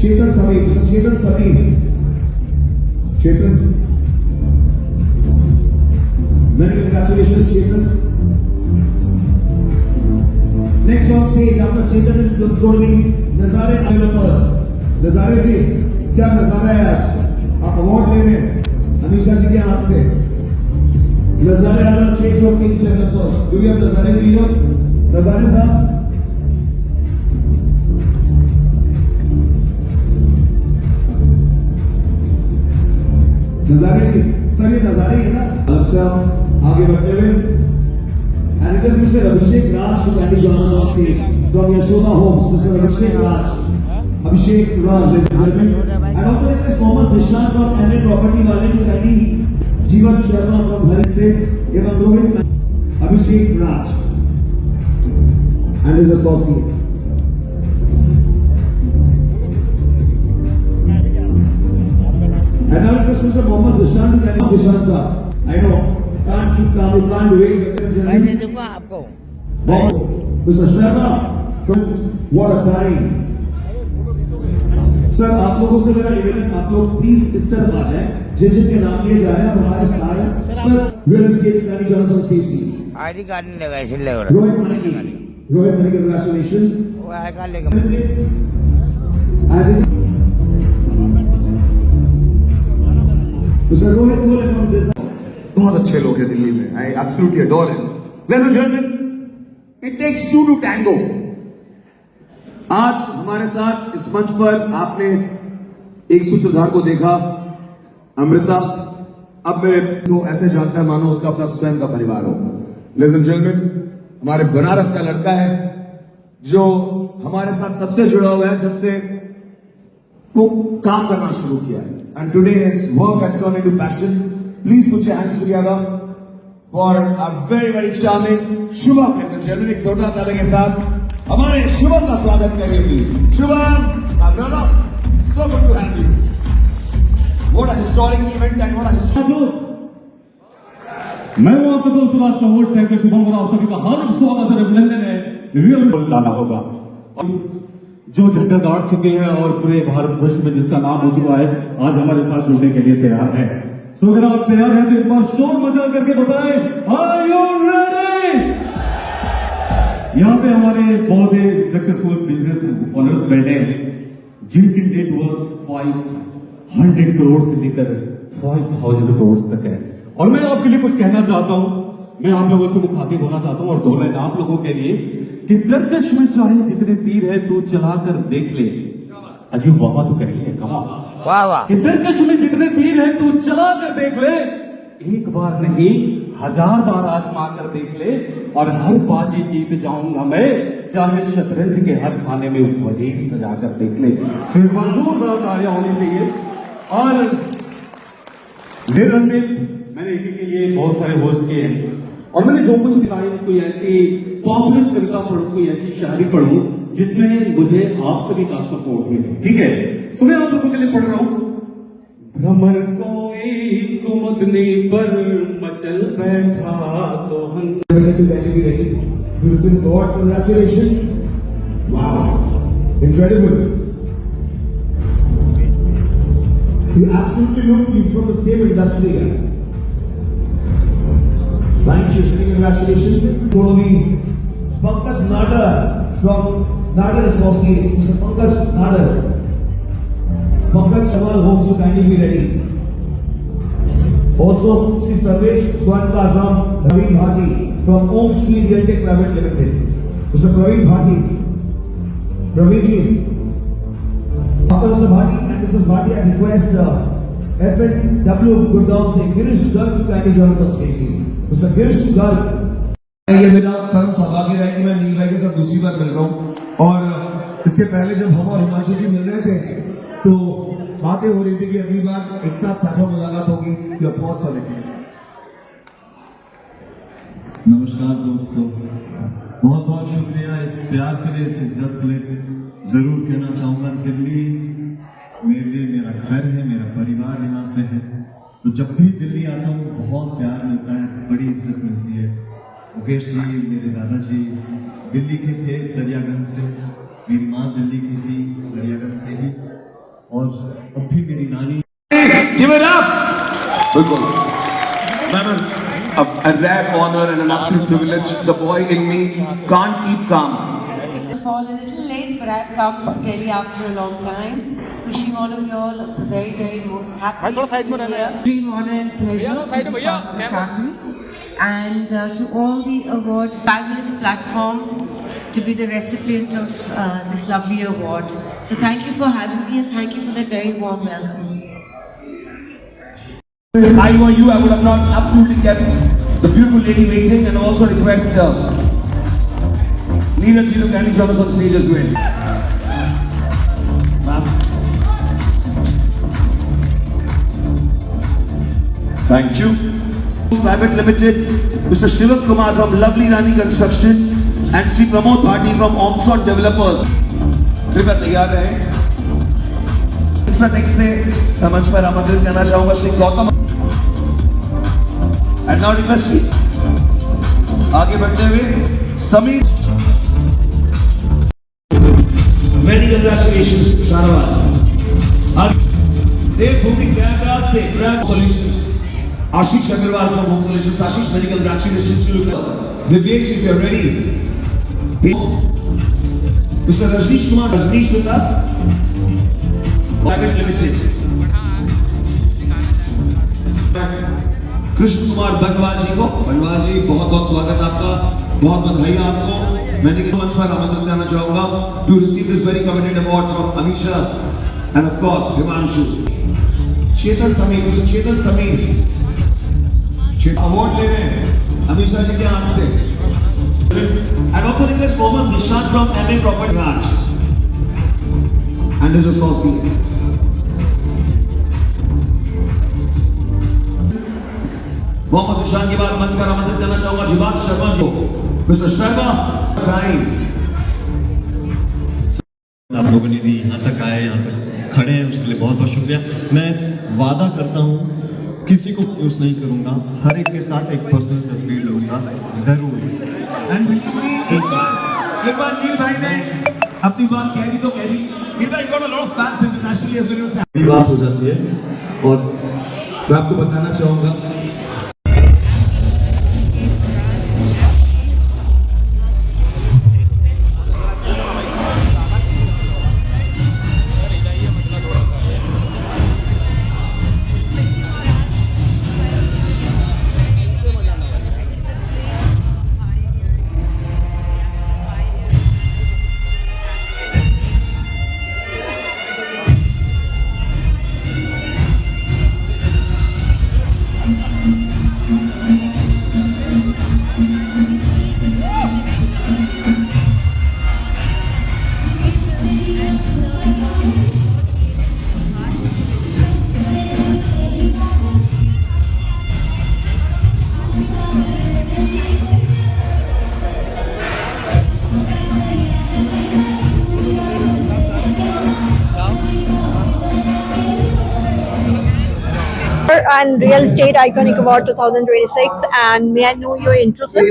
Chetan Sameer, Mr. Chetan Sameer. Chetan. Many congratulations, Chetan. Next on stage after Chetan is going to be Nazare Developers. Nazare जी, क्या नजारा है आज? आप award ले रहे हैं अमीशा जी के हाथ से. नजारे आला शेख from kings developers. Do we have नजारे जी here? नजारे साहब. नजारे जी, सर ये नजारे है ना? अब से हम आगे बढ़ते हुए. And it is Mr. Abhishek Raj who kindly joins us on stage from Yashoda Homes. Mr. Abhishek Raj. Abhishek Raj, ladies and gentlemen. And also it is Mohammad Zishan from MA Property Wale to kindly Jeevan Sharma from Harit se evam Rohit Abhishek Raj and his associate. And now it is Mr. Mohammad Zishan to kindly Zishan sir. I know. Can't keep calm, you can't wait. मैं दे दूंगा आपको. Mr. Sharma, what a time. Sir आप लोगों से मेरा निवेदन, आप लोग प्लीज इस तरफ आ जाएं. जिन जिनके नाम लिए जा रहे हैं हमारे स्टार हैं. Sir will stage can join on stage please. ID card नहीं लगा इसलिए लग रोहित मणि, रोहित मणि कांग्रेचुलेशंस. वो आई कार्ड लेकर Mr. Rohit Mole from this. बहुत अच्छे लोग हैं दिल्ली में. I absolutely adore him. Ladies and gentleman, it takes two to tango. आज हमारे साथ इस मंच पर आपने एक सूत्रधार को देखा, अमृता. अब मैं तो ऐसे जानता है मानो उसका अपना स्वयं का परिवार हो. लेडीज एंड जेंटलमैन, हमारे बनारस का लड़का है जो हमारे साथ तब से जुड़ा हुआ है जब से वो काम करना शुरू किया है. And today his work has turned into passion. Please put your hands together for our very very charming Shubham. Ladies and gentlemen, एक जोरदार ताली के साथ हमारे शुभम का स्वागत करिए please. Shubham, my brother, so good to have you. What a historic event and what a historic. मैं वो आपका दोस्त सुभाष का होस्ट है कि शुभम और आप सभी का हार्दिक स्वागत है. अभिनंदन है. रियल लाना होगा जो झंडा गाड़ चुके हैं और पूरे भारतवर्ष में जिसका नाम हो चुका है, आज हमारे साथ जुड़ने के लिए तैयार है. सो अगर आप तैयार हैं तो एक बार शोर मचा करके बताएं, आर यू रेडी? यहाँ पे हमारे बहुत ही सक्सेसफुल बिजनेस ओनर्स बैठे हैं जिनकी नेट वर्थ 500 करोड़ से लेकर 5000 करोड़ तक है. और मैं आपके लिए कुछ कहना चाहता हूं. मैं आप लोगों से मुखातिब होना चाहता हूं और दो लाइन आप लोगों के लिए कि गर्दश में चाहे जितने तीर है तू चलाकर देख ले. अजीब वाह तो करिए, कमा वाह वाह. गर्दश में जितने तीर है तू चला कर देख ले. एक बार नहीं 1000 बार आजमा कर देख ले और हर बाजी जीत जाऊंगा मैं, चाहे शतरंज के हर खाने में वजीर सजा कर देख ले. सिर्फ जोरदार तालियां होनी चाहिए. और निरंतर मैंने इसी के लिए बहुत सारे होस्ट किए हैं और मैंने जो कुछ लाइन कोई ऐसी पॉपुलर कविता पढ़ू, कोई ऐसी शायरी पढ़ू जिसमें मुझे आप सभी का सपोर्ट मिले. ठीक है, सुने आप लोगों के लिए पढ़ रहा हूं. भ्रमर कोई कुमुदनी पर मचल बैठा तो हम. This is what, congratulations. Wow, incredible. You absolutely look from the same industry. Thank you, congratulations. Going to be Pankaj Nadar from Nadar Associates. Mr. Pankaj Nadar. Pankaj Chamal Homes to kindly be ready. Also, Sri Sarvesh Swanta from Praveen Bhati from Om Shri Realtek Private Limited. Mr. Praveen Bhati. Praveen ji. After Mr. Bhati and Mrs. Bhati, I request FNW Gurgaon से Girish Garg to kindly join us on stage, please. Mr. Girish Garg. ये मेरा परम सौभाग्य है कि मैं नील भाई के साथ दूसरी बार मिल रहा हूँ. और इसके पहले जब हम और हिमांशु जी मिल रहे थे तो बातें हो रही थी कि अगली बार एक साथ साझा मुलाकात होगी. यू आर बहुत सॉलिड. नमस्कार दोस्तों, बहुत बहुत शुक्रिया इस प्यार के लिए, इस इज्जत के लिए. जरूर कहना चाहूंगा दिल्ली मेरे लिए मेरा घर है, मेरा परिवार यहाँ से है. तो जब भी दिल्ली आता हूँ बहुत प्यार मिलता है, बड़ी इज्जत मिलती है. मुकेश जी, मेरे दादाजी दिल्ली के थे, दरियागंज से. मेरी माँ दिल्ली की थी, दरियागंज से ही. और अब भी मेरी नानी Give it up! बिल्कुल ma'am, a rare honor and an absolute privilege. The boy in me can't keep calm. Fall a little late, but I've come to Delhi after a long time. Wishing all of you all the very, very most happiest New Year. Dream, honor, and pleasure to be part of the family, and to all the awards, fabulous platform to be the recipient of this lovely award. So thank you for having me, and thank you for that very warm welcome. If I were you, I would have not absolutely kept the beautiful lady waiting, and also request Neeraj ji to kindly join us on stage as well. Ma'am. Thank you. Private Limited, Mr. Shivam Kumar from Lovely Rani Construction and Sri Pramod Bharti from Omson Developers. कृपया तैयार रहे। दूसरा text से मंच पर आमंत्रित करना चाहूंगा Shri Gautam and now request आगे बढ़ते हुए Sameer. Many congratulations, Shahnawaz. Devbhoomi Prayagraj se Prayag Solutions. Ashish Agarwal from Home Solutions. Ashish, many congratulations to you. Vivek, if you're ready. Mr. Rajneesh Kumar, Rajneesh with us. Private Limited. Krishna Kumar Bandwal जी को, बंडवाल जी बहुत बहुत स्वागत आपका, बहुत बधाई आपको। मैंने मंच पर आमंत्रित करना चाहूंगा to receive this very commended award from Amisha and of course Himanshu. Chetan Sameer, Mr. Chetan Sameer award ले रहे हैं अमीशा जी के हाथ से। And also request Mohammed Nishant from MA Property Raj and his associate. Mohammad निशान के बाद मंच पर आमंत्रित करना चाहूंगा जिबात शर्मा जी को। मिस्टर शर्मा आप लोगों ने दी, यहाँ तक आए, यहाँ तक खड़े हैं, उसके लिए बहुत बहुत शुक्रिया। मैं वादा करता हूँ किसी को यूज नहीं करूँगा, हर एक के साथ एक पर्सनल तस्वीर लूँगा जरूर। एंड एक बार नील भाई ने अपनी बात कह दी तो कह दी। नील भाई got a lot of fans internationally as well. बात हो जाती है और मैं आपको बताना चाहूंगा and Real Estate Iconic Award 2026 and may I know your intro sir?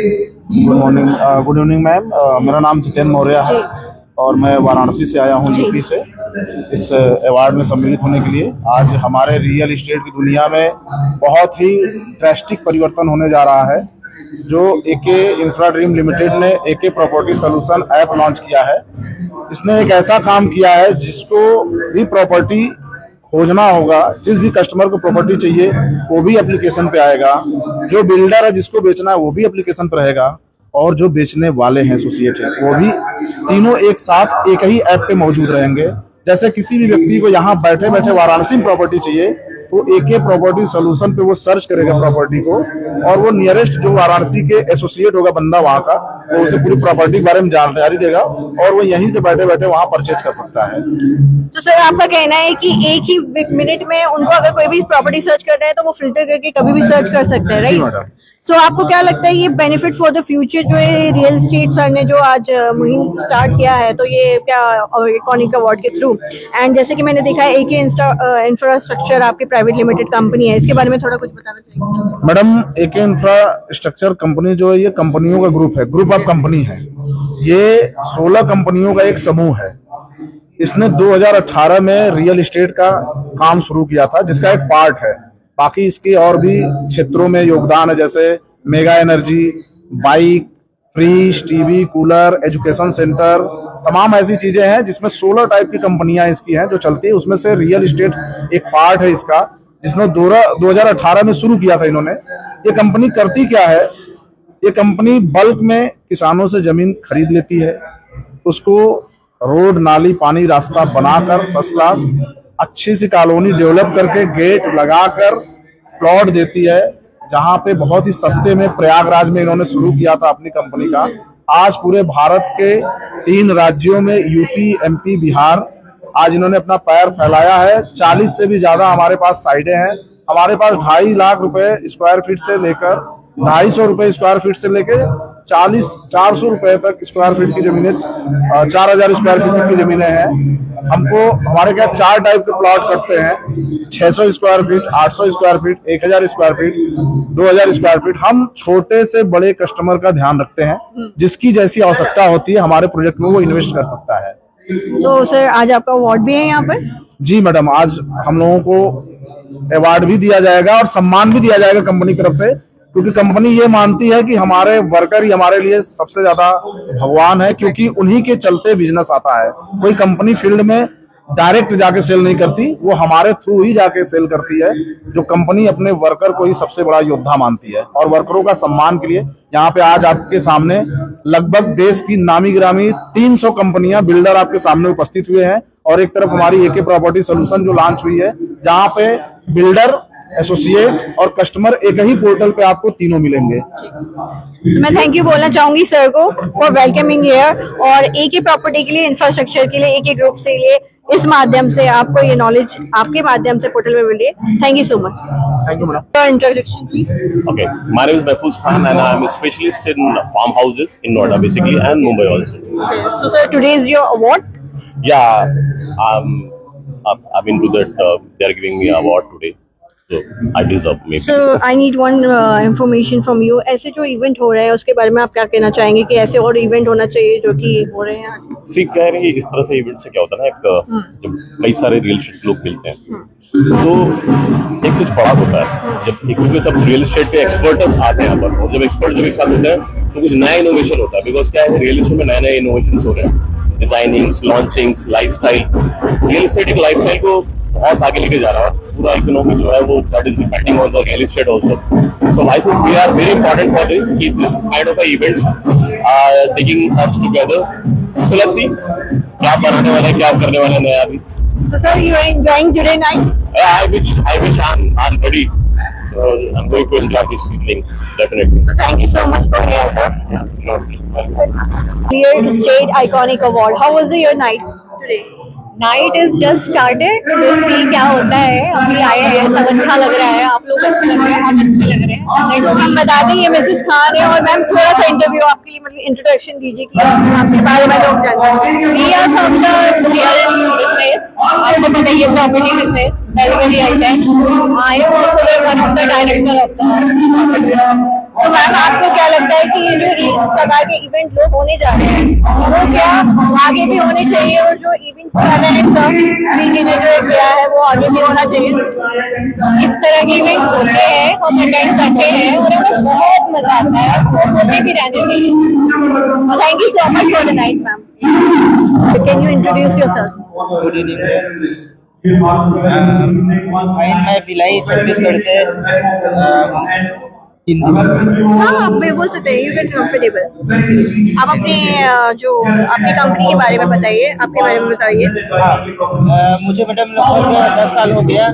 Good evening ma'am, मेरा नाम जितेंद्र मौर्य है और मैं वाराणसी से आया हूँ यूपी से इस अवार्ड में सम्मिलित होने के लिए। आज हमारे रियल इस्टेट की दुनिया में बहुत ही ड्रास्टिक परिवर्तन होने जा रहा है। जो एके इंफ्रा ड्रीम लिमिटेड ने एके प्रॉपर्टी सोल्यूशन ऐप लॉन्च किया है। इसने एक ऐसा काम किया है जिसको भी प्रॉपर्टी खोजना होगा, जिस भी कस्टमर को प्रॉपर्टी चाहिए वो भी एप्लीकेशन पे आएगा, जो बिल्डर है जिसको बेचना है वो भी एप्लीकेशन पे रहेगा और जो बेचने वाले हैं एसोसिएट है वो भी, तीनों एक साथ एक ही ऐप पे मौजूद रहेंगे। जैसे किसी भी व्यक्ति को यहाँ बैठे बैठे वाराणसी में प्रॉपर्टी चाहिए तो एके प्रॉपर्टी सोल्यूशन पे वो सर्च करेगा प्रॉपर्टी को और वो नियरेस्ट जो वाराणसी के एसोसिएट होगा बंदा वहाँ का, वो उसे पूरी प्रॉपर्टी के बारे में जानकारी देगा और वो यहीं से बैठे बैठे वहाँ परचेज कर सकता है। तो सर आपका कहना है कि एक ही मिनट में उनको अगर कोई भी प्रॉपर्टी सर्च कर रहे हैं तो वो फिल्टर करके कभी भी सर्च कर सकते हैं, राइट? सो आपको क्या लगता है ये बेनिफिट फॉर द फ्यूचर जो है रियल एस्टेट सर ने जो आज मुहिम स्टार्ट किया है, तो ये क्या आइकॉनिक अवार्ड के थ्रू, एंड जैसे कि मैंने देखा है एके इंफ्रास्ट्रक्चर आपकी प्राइवेट लिमिटेड कंपनी है, इसके बारे में थोड़ा कुछ बताना चाहिए? मैडम, एके इंफ्रास्ट्रक्चर कंपनी जो है ये कंपनियों का ग्रुप है, ग्रुप ऑफ कंपनी है। ये 16 कंपनियों का एक समूह है। इसने 2018 में रियल एस्टेट का काम शुरू किया था, जिसका एक पार्ट है। बाकी इसके और भी क्षेत्रों में योगदान है, जैसे mega energy, bike, fridge, TV, cooler, education centre, तमाम ऐसी चीजें हैं जिसमें 16 टाइप की कंपनियां इसकी हैं जो चलती है। उसमें से रियल एस्टेट एक पार्ट है इसका, जिसने 2018 में शुरू किया था इन्होंने। ये कंपनी करती क्या है? ये कंपनी बल्क में किसानों से जमीन खरीद लेती है, उसको रोड, नाली, पानी, रास्ता बनाकर फर्स्ट क्लास अच्छी सी कॉलोनी डेवलप करके गेट लगाकर प्लॉट देती है, जहां पे बहुत ही सस्ते में प्रयागराज में इन्होंने शुरू किया था अपनी कंपनी का। आज पूरे भारत के 3 राज्यों में, यूपी, एमपी, बिहार, आज इन्होंने अपना पैर फैलाया है। 40 से भी ज्यादा हमारे पास साइडें हैं। हमारे पास 2.5 लाख रुपए स्क्वायर फीट से लेकर 250 रुपए स्क्वायर फीट से लेकर 400 रुपए तक स्क्वायर फीट की जमीनें, 4000 स्क्वायर फीट तक की जमीनें हैं। हमको हमारे क्या 4 टाइप के प्लॉट कटते हैं, 600 square feet, 800 square feet, 1000 square feet, 2000 square feet. हम छोटे से बड़े कस्टमर का ध्यान रखते हैं, जिसकी जैसी आवश्यकता होती है हमारे प्रोजेक्ट में वो इन्वेस्ट कर सकता है। तो सर आज आपका अवार्ड भी है यहाँ पर? जी मैडम, आज हम लोगों को अवार्ड भी दिया जाएगा और सम्मान भी दिया जाएगा कंपनी की तरफ से, क्योंकि कंपनी ये मानती है कि हमारे वर्कर ही हमारे लिए सबसे ज्यादा भगवान है, क्योंकि उन्हीं के चलते बिजनेस आता है। कोई कंपनी फील्ड में डायरेक्ट जाके सेल नहीं करती, वो हमारे थ्रू ही जाके सेल करती है। जो कंपनी अपने वर्कर को ही सबसे बड़ा योद्धा मानती है, और वर्करों का सम्मान के लिए यहाँ पे आज आपके सामने लगभग देश की नामी गिरामी 300 कंपनियां, बिल्डर आपके सामने उपस्थित हुए हैं। और एक तरफ हमारी एके प्रॉपर्टी सोल्यूशन जो लॉन्च हुई है, जहाँ पे बिल्डर, एसोसिएट और कस्टमर एक ही पोर्टल पे आपको तीनों मिलेंगे। मैं थैंक यू बोलना चाहूंगी सर को फॉर वेलकमिंग हियर, और एके प्रॉपर्टी के लिए, इंफ्रास्ट्रक्चर के लिए, एके ग्रुप से लिए इस माध्यम से आपको ये नॉलेज आपके माध्यम से पोर्टल में मिल रही है। Thank you so much. Thank you madam. Introduction please. Okay, my name is Mahfouz Khan and I'm a specialist in farmhouses in Noida basically and Mumbai also. So sir, today is your award. Yeah, I've been to that. They are giving me an award today, so I deserve maybe. So I need one information from you. ऐसे जो event हो रहे हैं उसके बारे में आप क्या कहना चाहेंगे कि ऐसे और इवेंट होना चाहिए जो कि हो रहे हैं? See, क्या है इस तरह से इवेंट से क्या होता है ना, जब कई सारे रियल एस्टेट लोग मिलते हैं तो एक कुछ बड़ा होता है। जब एक क्योंकि सब रियल एस्टेट के एक्सपर्ट आते हैं यहाँ पर, और जब एक्सपर्ट जब एक साथ होते हैं तो कुछ नया इनोवेशन होता है। बिकॉज क्या है, रियल एस्टेट में नए नए इनोवेशन हो रहे हैं, डिजाइनिंग्स, लॉन्चिंग्स, लाइफस्टाइल। रियल एस्टेट एक लाइफस्टाइल को बहुत आगे लेके जा रहा है, पूरा इकोनॉमी जो है वो that is depending on the real estate also. So I think we are very important for this, कि this kind of events are taking us together. So let's see क्या बनाने वाले हैं, क्या करने वाले हैं नया अभी। So sir, you are enjoying today night? I wish I'm ready. So I'm going to enjoy this evening definitely. So thank you so much for here, sir. Real Estate Iconic Award. How was your night today? Night is just started, see क्या होता है। अभी आए हैं, सब अच्छा लग रहा है, आप लोग अच्छे लग रहे हैं, हम अच्छे लग रहे हैं। तो मैम बता दें ये मिसेस खान है, और मैम थोड़ा सा इंटरव्यू आपके लिए, मतलब इंट्रोडक्शन दीजिए कि आपके बारे में लोग जानते हैं। We are from the real business, आपको पता है ये property business very item. I am also one of the director of the. तो मैम आपको क्या लगता है कि ये जो इस प्रकार के इवेंट लोग होने जा रहे हैं वो क्या आगे भी होने चाहिए, और जो इवेंट कर रहे हैं सर जी ने जो किया है वो आगे भी होना चाहिए? इस तरह के इवेंट्स होते हैं, हम अटेंड करते हैं और हमें बहुत मजा आता है, तो होते भी रहने चाहिए। Thank you so much for the night ma'am. Can you introduce yourself? Good evening, मैं भिलाई छत्तीसगढ़ से हिंदी में। हाँ आप बोल सकते हैं, यू गेट कंफर्टेबल। आप अपने जो आपकी कंपनी के बारे में बताइए, आपके बारे में बताइए। हाँ, मुझे मैडम लगभग 10 साल हो गया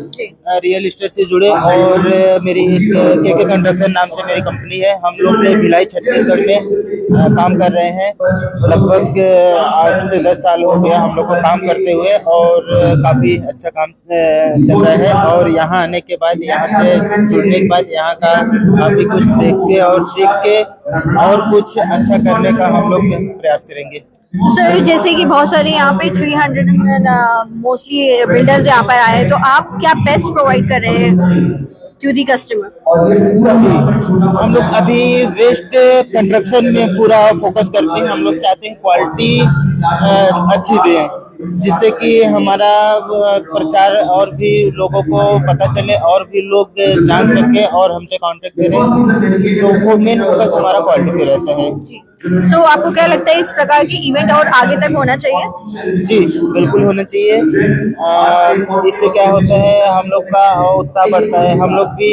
रियल एस्टेट से जुड़े, और मेरी केके कंस्ट्रक्शन नाम से मेरी कंपनी है। हम लोग भिलाई छत्तीसगढ़ में काम कर रहे हैं, लगभग 8 से 10 साल हो गया हम लोग को काम करते हुए, और काफ़ी अच्छा काम चल रहा है। और यहाँ आने के बाद, यहाँ से जुड़ने के बाद, यहाँ का काफ़ी कुछ देख के और सीख के और कुछ अच्छा करने का हम लोग प्रयास करेंगे। सर जैसे कि बहुत सारे यहाँ पे 300 मोस्टली बिल्डर्स यहाँ पर आए हैं, तो आप क्या बेस्ट प्रोवाइड कर रहे हैं? to the customer? हम लोग अभी वेस्ट कंस्ट्रक्शन में पूरा फोकस करते हैं। हम लोग चाहते हैं क्वालिटी अच्छी दें, जिससे कि हमारा प्रचार और भी लोगों को पता चले और भी लोग जान सके और हमसे कांटेक्ट करें। तो मेन फोकस हमारा क्वालिटी पे रहता है। So, आपको क्या लगता है इस प्रकार के इवेंट और आगे तक होना चाहिए? जी बिल्कुल होना चाहिए। इससे क्या होता है, हम लोग का उत्साह बढ़ता है। हम लोग भी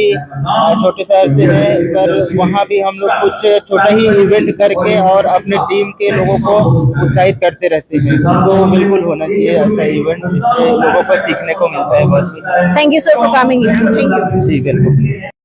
छोटे शहर से हैं, पर वहाँ भी हम लोग कुछ छोटा ही इवेंट करके और अपने टीम के लोगों को उत्साहित करते रहते हैं। तो बिल्कुल होना चाहिए ऐसा इवेंट, जिससे लोगों को सीखने को मिलता है बहुत कुछ। Thank you sir for coming here. Thank you. जी बिल्कुल।